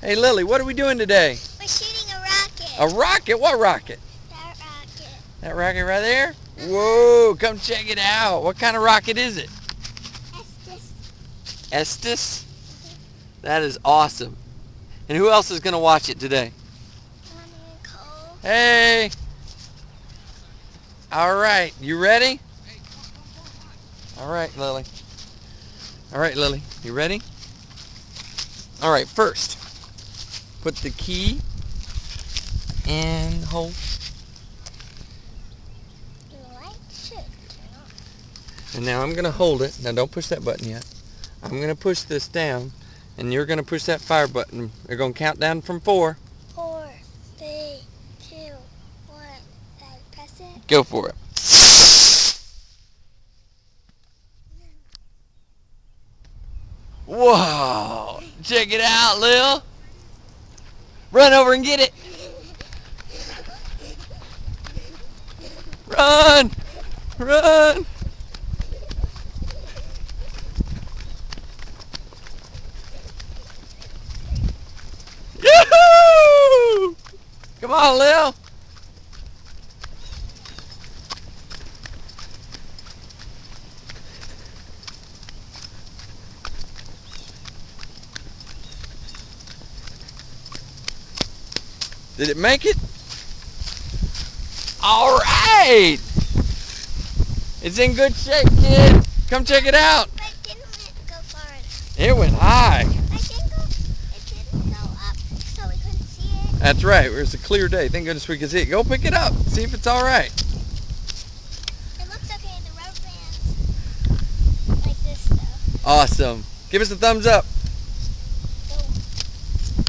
Hey Lily, what are we doing today? We're shooting a rocket. A rocket? What rocket? That rocket. That rocket right there? Whoa, come check it out. What kind of rocket is it? Estes. Estes? That is awesome. And who else is going to watch it today? Mommy and Cole. Hey! All right, you ready? All right, Lily. All right, Lily, you ready? All right, first, put the key and hold. The light should turn on. And now I'm going to hold it. Now don't push that button yet. I'm going to push this down, and you're going to push that fire button. They're going to count down from 4. 4, 3, 2, 1. Press it. Go for it. Whoa! Check it out, Lil. Run over and get it. Run! Run! Yoo-hoo! Come on, Lil. Did it make it? All right. It's in good shape, kid. Come check it out. But didn't it go far enough? It went high. It didn't go up so we couldn't see it. That's right. It was a clear day. Thank goodness we could see it. Go pick it up. See if it's all right. It looks okay. The rubber band's like this though. Awesome. Give us a thumbs up.